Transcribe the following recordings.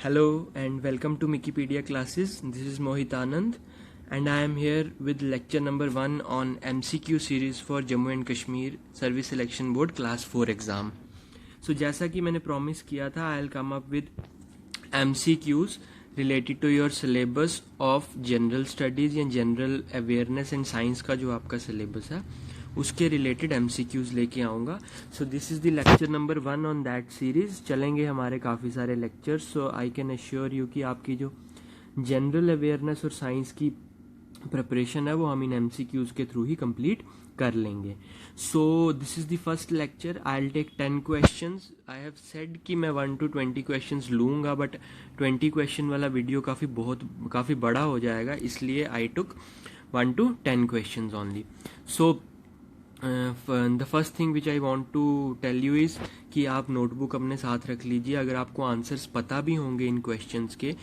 Hello and welcome to Wikipedia classes. This is Mohit Anand and I am here with lecture number 1 on MCQ series for Jammu and Kashmir Service Selection Board Class 4 exam. So जैसा कि मैंने promise किया था, I'll come up with MCQs related to your syllabus of general studies या general awareness and science का जो आपका syllabus है उसके रिलेटेड MCQs लेके आऊँगा. So this is the lecture number 1 on that series. चलेंगे हमारे काफ़ी सारे lectures. So I can assure you कि आपकी जो जनरल अवेयरनेस और साइंस की प्रिपरेशन है वो हम इन MCQs के थ्रू ही कंप्लीट कर लेंगे. So this is the first lecture. I will take 10 questions. I have said कि मैं 1 to 20 क्वेश्चंस लूँगा, बट 20 क्वेश्चन वाला वीडियो काफ़ी बड़ा हो जाएगा, इसलिए I took 1 to 10 questions only. So the first thing which I want to tell you is कि आप नोटबुक अपने साथ रख लीजिए. अगर आपको आंसर्स पता भी होंगे इन क्वेश्चंस के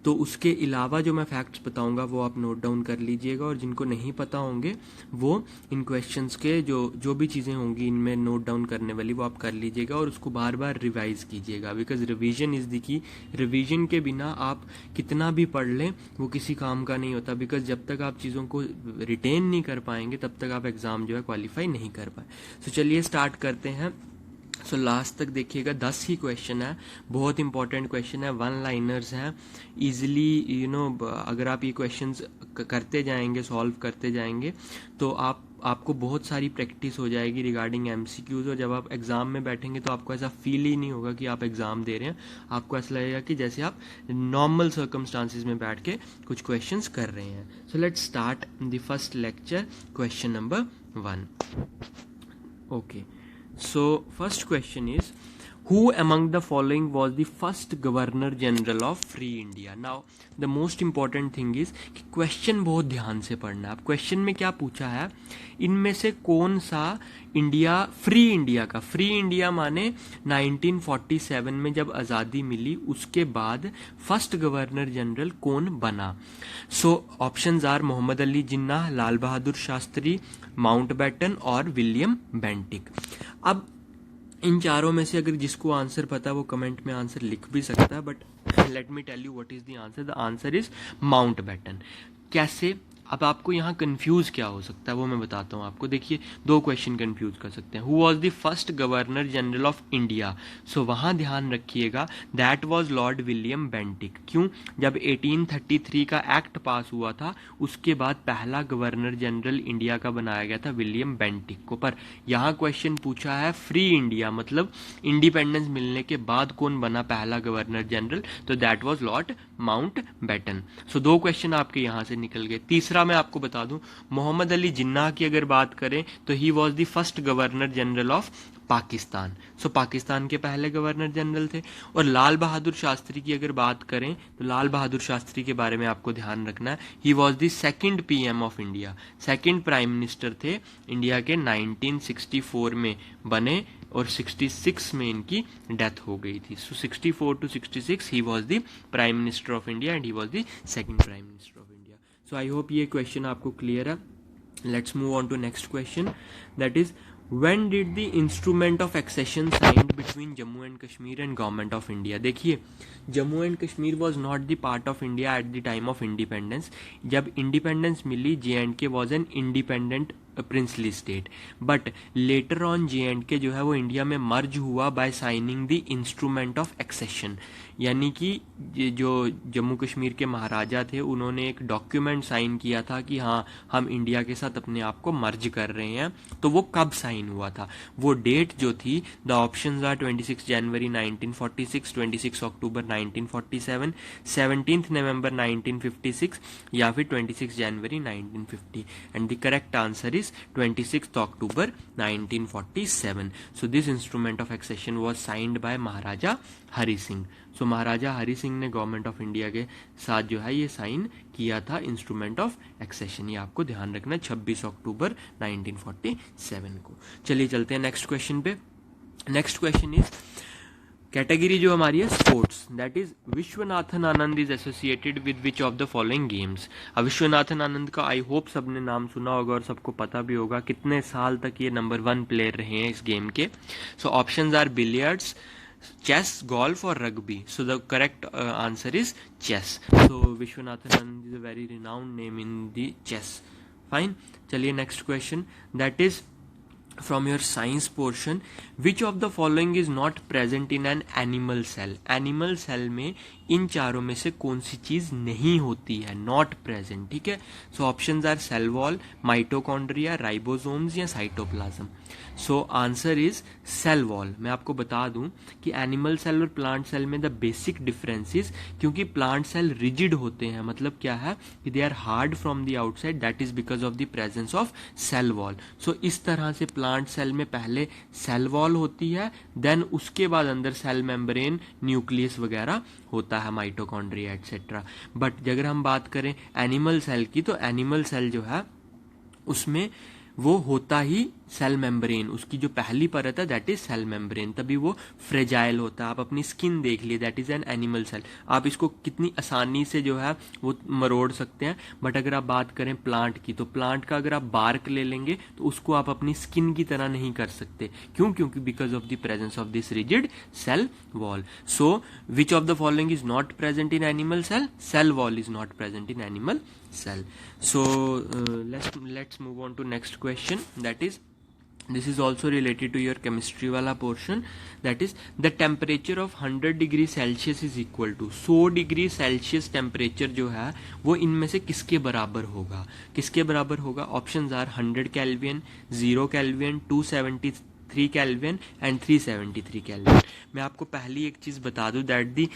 तो उसके अलावा जो मैं फैक्ट्स बताऊंगा वो आप नोट डाउन कर लीजिएगा, और जिनको नहीं पता होंगे वो इन क्वेश्चंस के जो भी चीज़ें होंगी इनमें नोट डाउन करने वाली वो आप कर लीजिएगा और उसको बार बार रिवाइज कीजिएगा, because revision is the key. Revision के बिना आप कितना भी पढ़ लें वो किसी काम का नहीं होता, बिकॉज जब तक आप चीज़ों को रिटेन नहीं कर पाएंगे तब तक आप एग्ज़ाम जो है क्वालिफाई नहीं कर पाए. सो चलिए स्टार्ट करते हैं. सो लास्ट तक देखिएगा, 10 ही क्वेश्चन है, बहुत इंपॉर्टेंट क्वेश्चन है, 1 लाइनर्स हैं. ईजिली अगर आप ये क्वेश्चंस करते जाएंगे, सॉल्व करते जाएंगे तो आपको बहुत सारी प्रैक्टिस हो जाएगी रिगार्डिंग MCQs, और जब आप एग्ज़ाम में बैठेंगे तो आपको ऐसा फील ही नहीं होगा कि आप एग्ज़ाम दे रहे हैं. आपको ऐसा लगेगा कि जैसे आप नॉर्मल सर्कमस्टांसिस में बैठ के कुछ क्वेश्चंस कर रहे हैं. So let's start the first lecture. Question number 1. Okay. So first question is, who among the following was the first Governor General of Free India? Now the most important thing is कि question बहुत ध्यान से पढ़ना है. अब question में क्या पूछा है, इनमें से कौन सा फ्री इंडिया माने 1947 में जब आज़ादी मिली उसके बाद फर्स्ट गवर्नर जनरल कौन बना. So options are Mohammad Ali Jinnah, Lal Bahadur Shastri, Mountbatten और विलियम बेंटिक. अब इन चारों में से अगर जिसको आंसर पता है वो कमेंट में आंसर लिख भी सकता है, but let me tell you what is the answer. The answer is Mountbatten. कैसे? अब आपको यहाँ कंफ्यूज क्या हो सकता है वो मैं बताता हूँ आपको. देखिए, 2 क्वेश्चन कंफ्यूज कर सकते हैं. Who was the first governor general of India? So वहाँ ध्यान रखिएगा, that was Lord William Bentinck. क्यों? जब 1833 का एक्ट पास हुआ था उसके बाद पहला गवर्नर जनरल इंडिया का बनाया गया था विलियम बेंटिक को. पर यहाँ क्वेश्चन पूछा है फ्री इंडिया, मतलब इंडिपेंडेंस मिलने के बाद कौन बना पहला गवर्नर जनरल, तो that was Lord Mountbatten. So 2 question आपके यहाँ से निकल गए. तीसरा मैं आपको बता दूं, मोहम्मद अली जिन्ना की अगर बात करें तो he was the first governor general of Pakistan. So Pakistan के पहले गवर्नर जनरल थे. और लाल बहादुर शास्त्री की अगर बात करें तो लाल बहादुर शास्त्री के बारे में आपको ध्यान रखना है, ही was the second PM of India, second prime minister थे इंडिया के. 1964 में बने और 66 में इनकी डेथ हो गई थी. सो 64 to 66 he was the prime minister of India and he was the second prime minister of India. So I hope ये क्वेश्चन आपको क्लियर है. Let's move on to next question. That is, when did the instrument of accession signed between Jammu and Kashmir and Government of India? देखिए, Jammu and Kashmir was not the part of India at the time of independence. जब independence मिली J&K was an independent princely state, but later on J&K जो है वो India में merge हुआ by signing the instrument of accession. यानी कि जो जम्मू कश्मीर के महाराजा थे उन्होंने एक डॉक्यूमेंट साइन किया था कि हाँ हम इंडिया के साथ अपने आप को मर्ज कर रहे हैं. तो वो कब साइन हुआ था, वो डेट जो थी, द ऑप्शंस आर 26 जनवरी 1946, 26 अक्टूबर 1947, 17 नवंबर 1956 या फिर 26 जनवरी 1950. And the correct answer is 26 October 1947. So this instrument of accession was signed by महाराजा हरि सिंह. सो महाराजा हरि सिंह ने गवर्नमेंट ऑफ इंडिया के साथ जो है ये साइन किया था इंस्ट्रूमेंट ऑफ एक्सेशन. ये आपको ध्यान रखना, 26 अक्टूबर 1947 को. चलिए चलते हैं नेक्स्ट क्वेश्चन पे. नेक्स्ट क्वेश्चन इज, कैटेगरी जो हमारी है sports, that is Viswanathan Anand is associated with which of the following games. अब विश्वनाथन आनंद का आई होप सबने नाम सुना होगा और सबको पता भी होगा कितने साल तक ये नंबर 1 प्लेयर रहे हैं इस गेम के. So options are billiards, chess, golf or rugby? So the correct answer is chess. So Vishwanathan Anand is a very renowned name in the chess. Fine. चलिए next question, that is from your science portion, which of the following is not present in an animal cell? Animal cell में इन चारों में से कौन सी चीज नहीं होती है, नॉट प्रेजेंट, ठीक है? So options are cell wall, mitochondria, ribosomes या cytoplasm. So answer is cell wall. मैं आपको बता दूं कि एनिमल सेल और प्लांट सेल में द बेसिक डिफरेंसेस, क्योंकि प्लांट सेल रिजिड होते हैं, मतलब क्या है कि they are hard from the outside, that is because of the presence of cell wall. So इस तरह से प्लांट सेल में पहले सेल वॉल होती है, देन उसके बाद अंदर सेल मेम्ब्रेन, न्यूक्लियस वगैरह होता है, माइटोकॉन्ड्रिया एटसेट्रा. बट अगर हम बात करें एनिमल सेल की, तो एनिमल सेल जो है उसमें वो होता ही सेल मेम्ब्रेन, उसकी जो पहली परत है दैट इज सेल मेम्ब्रेन, तभी वो फ्रेजाइल होता है. आप अपनी स्किन देख लिए, that is an animal cell. आप इसको कितनी आसानी से जो है वो मरोड़ सकते हैं. बट अगर आप बात करें प्लांट की, तो प्लांट का अगर आप बार्क ले लेंगे तो उसको आप अपनी स्किन की तरह नहीं कर सकते. क्यों? क्योंकि because of the presence of this rigid cell wall. So which of the following is not present in animal cell? Cell wall is not present in animal cell. So let's move on to next question, that is, this is also related to your chemistry वाला portion, that is the temperature of 100 degree Celsius is equal to 100 degree Celsius temperature जो है वो इनमें से किसके बराबर होगा? किसके बराबर होगा? Options are 100 kelvin, 0 kelvin, 273 kelvin and 373 kelvin. मैं आपको पहली एक चीज बता दूं, दैट दी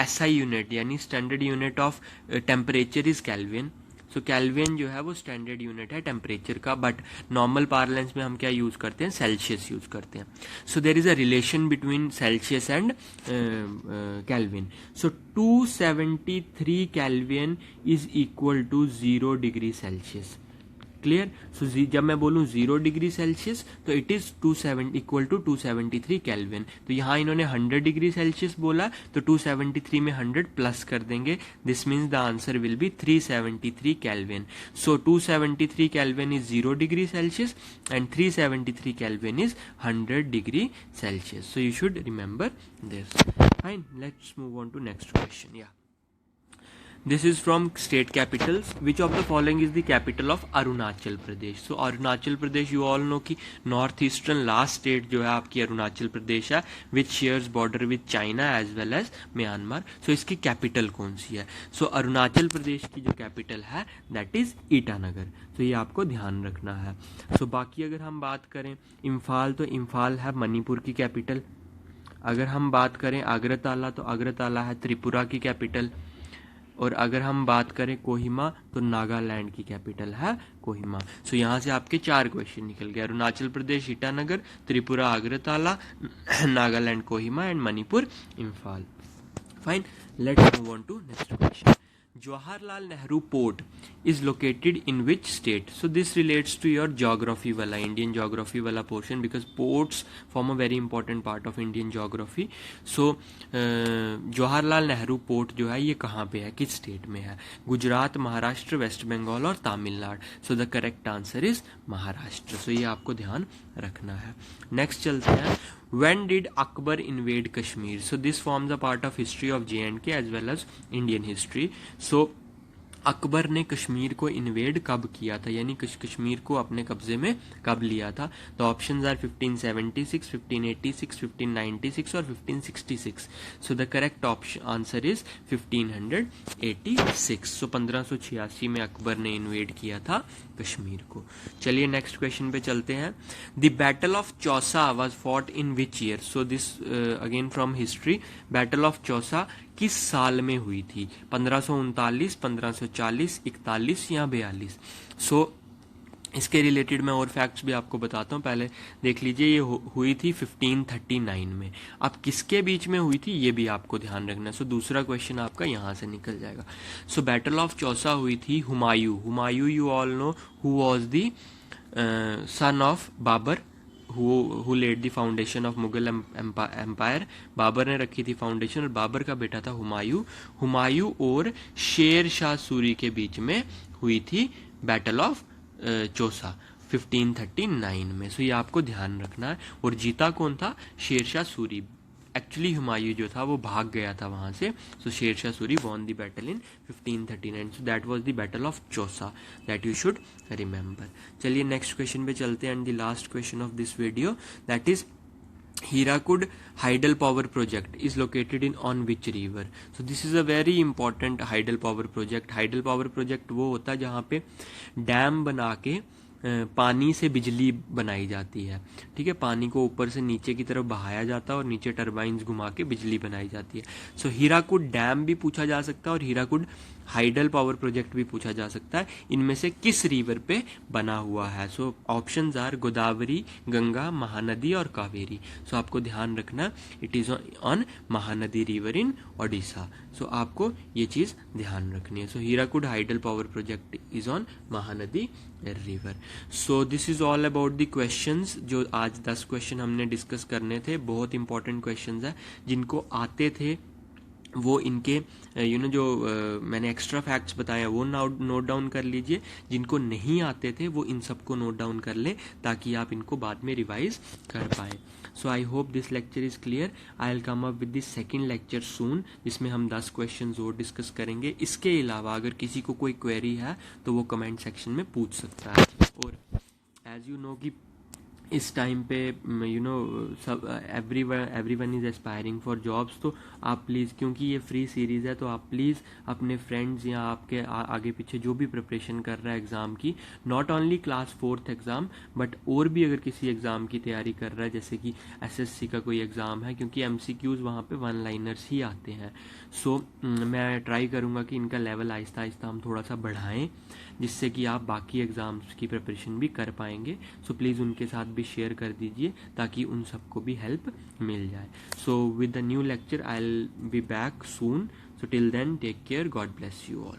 एसआई यूनिट यानी standard unit of temperature is kelvin. So kelvin जो है वो स्टैंडर्ड यूनिट है टेम्परेचर का, बट नॉर्मल पार्लेंस में हम क्या यूज करते हैं? सेल्सियस यूज करते हैं. So there is a relation between Celsius and kelvin. So 273 kelvin is equal to 0 degree Celsius. Clear? So जब मैं बोलूं 0 डिग्री सेल्सियस तो it is equal to 273 kelvin. तो यहाँ इन्होंने 100 डिग्री सेल्सियस बोला, तो 273 में 100 प्लस कर देंगे. This means the answer will be 373 kelvin. So 273 kelvin is 0 degree Celsius and 373 kelvin is 100 degree Celsius. So you should remember this. Fine, let's move on to next question. या This is from state capitals. Which of the following is the capital of Arunachal Pradesh? So Arunachal Pradesh, you all know कि north eastern last state जो है आपकी अरुणाचल प्रदेश है, which shares border with China as well as Myanmar. So इसकी capital कौन सी है? So Arunachal Pradesh की जो capital है that is ईटानगर. तो ये आपको ध्यान रखना है. So बाकी अगर हम बात करें इम्फाल, तो इम्फाल है मणिपुर की कैपिटल. अगर हम बात करें अगरतला, तो अगरतला है त्रिपुरा की कैपिटल. और अगर हम बात करें कोहिमा, तो नागालैंड की कैपिटल है कोहिमा. सो यहाँ से आपके 4 क्वेश्चन निकल गए. Arunachal Pradesh Itanagar, Tripura Agartala, Nagaland Kohima and Manipur Imphal. Fine, let's move on to next question. Jawaharlal Nehru Port is located in which state? So this relates to your geography wala, Indian geography wala portion, because ports form a very important part of Indian geography. So Jawaharlal Nehru Port जो है ये कहाँ पे है, किस state में है? Gujarat, Maharashtra, West Bengal और Tamil Nadu. So the correct answer is Maharashtra. So ये आपको ध्यान रखना है. नेक्स्ट चलते हैं. When did Akbar invade Kashmir? So this forms a part of history of J&K as well as Indian history. So Akbar ने कश्मीर को इन्वेड कब किया था, यानी कश्मीर को अपने कब्जे में कब लिया था? तो ऑप्शंस आर 1576, 1586, 1596 और 1566. सो द करेक्ट आंसर इज 1586. सो 1586 में अकबर ने इन्वेड किया था कश्मीर को. चलिए नेक्स्ट क्वेश्चन पे चलते हैं. The battle of Chausa was fought in which year? So this again from history. Battle of Chausa किस साल में हुई थी? 1539, 1540, 41 या 42? सो इसके रिलेटेड मैं और फैक्ट्स भी आपको बताता हूँ. पहले देख लीजिए, ये हुई थी 1539 में. अब किसके बीच में हुई थी ये भी आपको ध्यान रखना. सो दूसरा क्वेश्चन आपका यहाँ से निकल जाएगा. सो बैटल ऑफ चौसा हुई थी Humayun. Humayun you all know who was the son of Babur, who laid the foundation of Mughal empire. Babur ने रखी थी फाउंडेशन और बाबर का बेटा था हुमायूं. हुमायूं और शेर शाह सूरी के बीच में हुई थी बैटल ऑफ चौसा 1539 में. सो ये आपको ध्यान रखना है. और जीता कौन था? शेर शाह सूरी. एक्चुअली हुमायूं जो था वो भाग गया था वहाँ से. So Sher Shah Suri won the battle in 1539. So that was the battle of Chausa, that you should remember. चलिए नेक्स्ट क्वेश्चन पे चलते हैं. And the last question of this video, that is Hirakud Hydel Power Project is located in on which river? So this is a very important Hydel Power Project. Hydel Power Project वो होता है जहाँ पे dam बना के पानी से बिजली बनाई जाती है. ठीक है, पानी को ऊपर से नीचे की तरफ बहाया जाता है और नीचे टरबाइंस घुमा के बिजली बनाई जाती है. सो हीराकुड डैम भी पूछा जा सकता है और हीराकुड हाइडल पावर प्रोजेक्ट भी पूछा जा सकता है. इनमें से किस रिवर पे बना हुआ है? So options are Godavari, Ganga, Mahanadi और कावेरी. सो आपको ध्यान रखना, it is on Mahanadi river in Odisha. So आपको ये चीज ध्यान रखनी है. So Hirakud hydel power project is on Mahanadi river. So this is all about the questions. जो आज 10 क्वेश्चन हमने डिस्कस करने थे, बहुत इंपॉर्टेंट क्वेश्चंस है. जिनको आते थे वो इनके जो मैंने एक्स्ट्रा फैक्ट्स बताया वो नोट डाउन कर लीजिए. जिनको नहीं आते थे वो इन सबको नोट डाउन कर ले ताकि आप इनको बाद में रिवाइज कर पाए. So I hope this lecture is clear. I will come up with this second lecture soon, जिसमें हम 10 क्वेश्चंस और डिस्कस करेंगे. इसके अलावा अगर किसी को कोई क्वेरी है तो वो कमेंट सेक्शन में पूछ सकता है. और एज यू नो कि इस टाइम पे सब everyone is aspiring for jobs. तो आप प्लीज़, क्योंकि ये फ्री सीरीज़ है, तो आप प्लीज़ अपने फ्रेंड्स या आपके आगे पीछे जो भी प्रिपरेशन कर रहा है एग्ज़ाम की, not only class 4th exam but और भी अगर किसी एग्ज़ाम की तैयारी कर रहा है, जैसे कि एसएससी का कोई एग्ज़ाम है, क्योंकि एमसीक्यूज़ वहाँ पे 1 लाइनर्स ही आते हैं. सो मैं ट्राई करूँगा कि इनका लेवल आहिस्ता आहिस्ता हम थोड़ा सा बढ़ाएँ, जिससे कि आप बाकी एग्ज़ाम्स की प्रिपरेशन भी कर पाएंगे. सो प्लीज़ उनके साथ भी शेयर कर दीजिए ताकि उन सबको भी हेल्प मिल जाए. So with the new lecture I will be back soon. So till then take care. God bless you all.